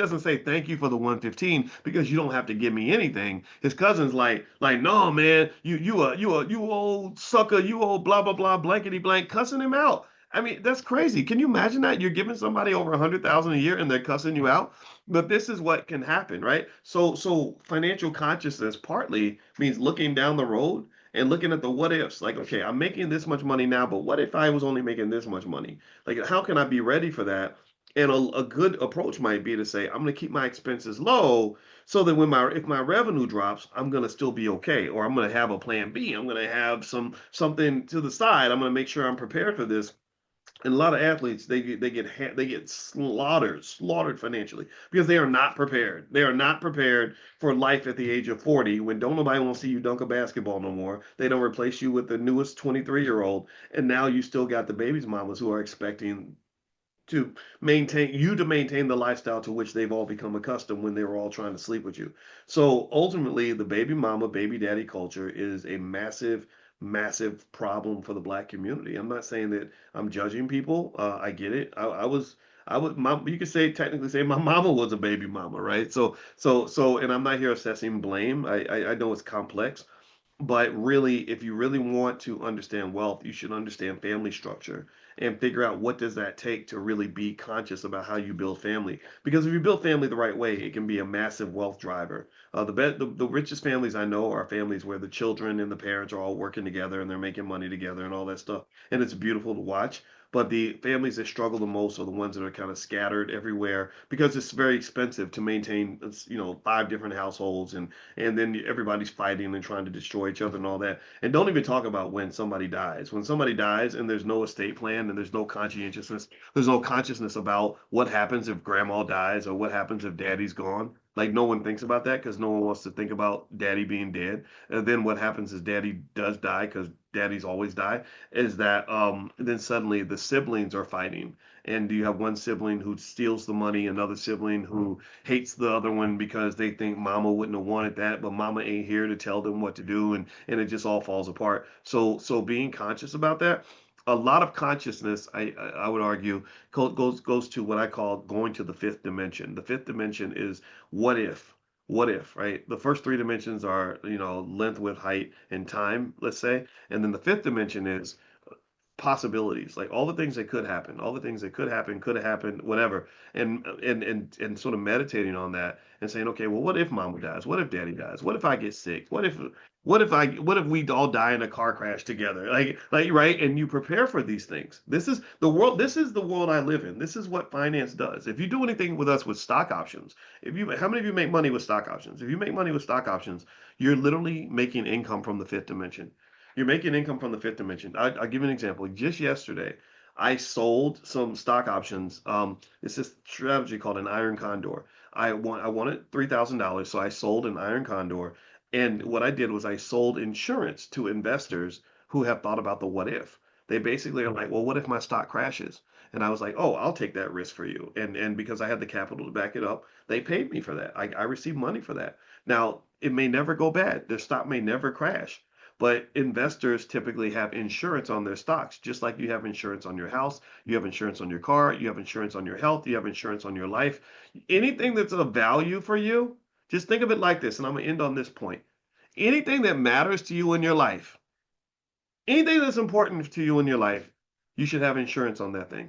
doesn't say thank you for the 115 because you don't have to give me anything. His cousin's like, no, man, you old sucker, you old blah blah blah blankety blank, cussing him out. I mean, that's crazy. Can you imagine that? You're giving somebody over 100,000 a year and they're cussing you out? But this is what can happen, right? So financial consciousness partly means looking down the road and looking at the what ifs. Like, okay, I'm making this much money now, but what if I was only making this much money? Like, how can I be ready for that? And a good approach might be to say, I'm going to keep my expenses low so that when my if my revenue drops, I'm going to still be okay, or I'm going to have a plan B. I'm going to have something to the side. I'm going to make sure I'm prepared for this. And a lot of athletes they get slaughtered financially because they are not prepared. They are not prepared for life at the age of 40 when don't nobody want to see you dunk a basketball no more. They don't replace you with the newest 23-year-old, and now you still got the baby's mamas who are expecting to maintain the lifestyle to which they've all become accustomed when they were all trying to sleep with you. So ultimately, the baby mama, baby daddy culture is a massive, massive problem for the black community. I'm not saying that I'm judging people. I get it. You could say technically say my mama was a baby mama, right? And I'm not here assessing blame. I know it's complex, but really, if you really want to understand wealth, you should understand family structure and figure out what does that take to really be conscious about how you build family. Because if you build family the right way, it can be a massive wealth driver. The richest families I know are families where the children and the parents are all working together and they're making money together and all that stuff. And it's beautiful to watch. But the families that struggle the most are the ones that are kind of scattered everywhere because it's very expensive to maintain, five different households and then everybody's fighting and trying to destroy each other and all that. And don't even talk about when somebody dies. When somebody dies and there's no estate plan and there's no consciousness about what happens if grandma dies or what happens if daddy's gone. Like no one thinks about that because no one wants to think about daddy being dead. And then what happens is daddy does die because daddies always die. Is that then suddenly the siblings are fighting, and you have one sibling who steals the money, another sibling who hates the other one because they think mama wouldn't have wanted that, but mama ain't here to tell them what to do, and it just all falls apart. So being conscious about that, a lot of consciousness, I would argue, goes to what I call going to the fifth dimension. The fifth dimension is what if. What if, right? The first three dimensions are, length, width, height, and time, let's say. And then the fifth dimension is possibilities, like all the things that could happen, all the things that could have happened, whatever, and sort of meditating on that and saying, okay, well, what if mama dies? What if daddy dies? What if I get sick? What if we all die in a car crash together? Like right? And you prepare for these things. This is the world. This is the world I live in. This is what finance does. If you do anything with us with stock options, how many of you make money with stock options? If you make money with stock options, you're literally making income from the fifth dimension. You're making income from the fifth dimension. I'll give you an example. Just yesterday, I sold some stock options. It's this strategy called an iron condor. I wanted $3,000, so I sold an iron condor. And what I did was I sold insurance to investors who have thought about the what if. They basically are like, well, what if my stock crashes? And I was like, oh, I'll take that risk for you. And because I had the capital to back it up, they paid me for that. I received money for that. Now, it may never go bad. Their stock may never crash. But investors typically have insurance on their stocks, just like you have insurance on your house, you have insurance on your car, you have insurance on your health, you have insurance on your life. Anything that's of value for you, just think of it like this, and I'm going to end on this point. Anything that matters to you in your life, anything that's important to you in your life, you should have insurance on that thing.